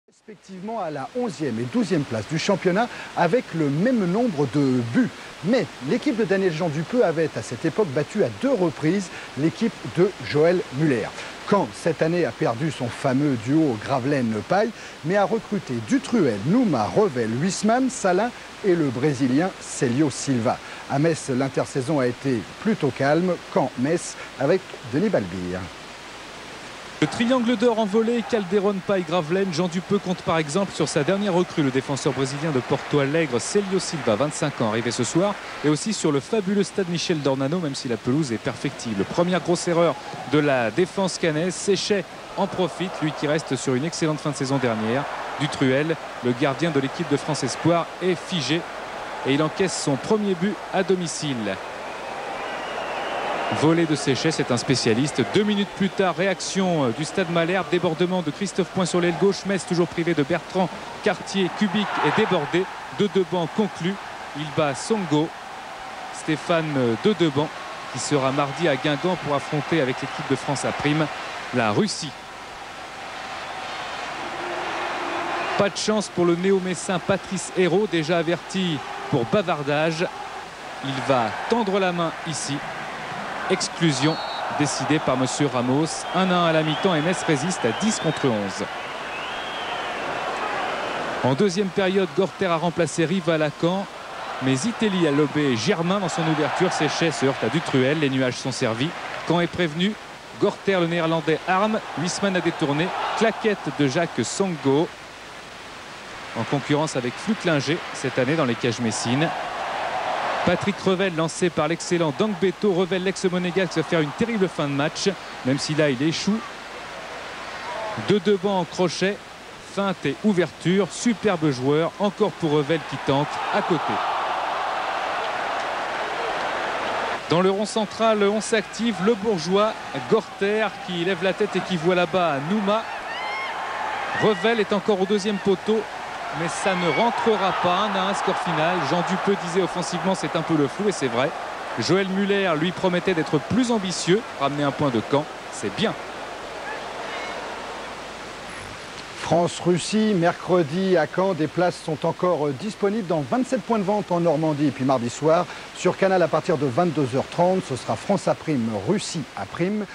Respectivement à la 11e et 12e place du championnat avec le même nombre de buts. Mais l'équipe de Daniel Jean Dupeux avait à cette époque battu à 2 reprises l'équipe de Joël Muller. Caen, cette année, a perdu son fameux duo Gravelaine-Paille, mais a recruté Dutruel, Nouma, Revel, Huisman, Salin et le Brésilien Célio Silva. À Metz, l'intersaison a été plutôt calme. Caen-Metz avec Denis Balbir. Le triangle d'or en volée, Calderon, Paille, Gravelaine. Jean Dupeux compte par exemple sur sa dernière recrue, le défenseur brésilien de Porto Alegre, Célio Silva, 25 ans, arrivé ce soir, et aussi sur le fabuleux stade Michel Dornano, même si la pelouse est perfectible. Première grosse erreur de la défense cannaise. Séchet en profite, lui qui reste sur une excellente fin de saison dernière. Dutruel, le gardien de l'équipe de France Espoir, est figé et il encaisse son premier but à domicile. Volée de Séchet, c'est un spécialiste. 2 minutes plus tard, réaction du stade Malherbe, débordement de Christophe Point sur l'aile gauche. Metz toujours privé de Bertrand, Cartier, Kubik est débordé. De Deban conclut, il bat Songo. Stéphane de Deban qui sera mardi à Guingamp pour affronter avec l'équipe de France à prime la Russie. Pas de chance pour le néo-messin Patrice Hérault, déjà averti pour bavardage. Il va tendre la main ici. Exclusion décidée par M. Ramos. 1-1 à la mi-temps et Metz résiste à 10 contre 11. En deuxième période, Gorter a remplacé Rival à Caen. Mais Zitelli a lobé Germain dans son ouverture. Séchet se heurte à Dutruel. Les nuages sont servis. Caen est prévenu. Gorter, le néerlandais, arme. Huisman a détourné. Claquette de Jacques Songo. En concurrence avec Flucklinger cette année dans les cages messines. Patrick Revel lancé par l'excellent Dangbeto. Revel, l'ex-monégasque, va faire une terrible fin de match, même si là il échoue. De Deban en crochet, feinte et ouverture. Superbe joueur, encore pour Revel qui tente à côté. Dans le rond central, on s'active. Le bourgeois Gorter qui lève la tête et qui voit là-bas Nouma. Revel est encore au deuxième poteau, mais ça ne rentrera pas. 1-1, score final. Jean Dupeux disait offensivement c'est un peu le flou, et c'est vrai. Joël Muller lui promettait d'être plus ambitieux. Ramener un point de Caen, c'est bien. France-Russie, mercredi à Caen. Des places sont encore disponibles dans 27 points de vente en Normandie. Et puis mardi soir, sur Canal à partir de 22h30, ce sera France à prime, Russie à prime.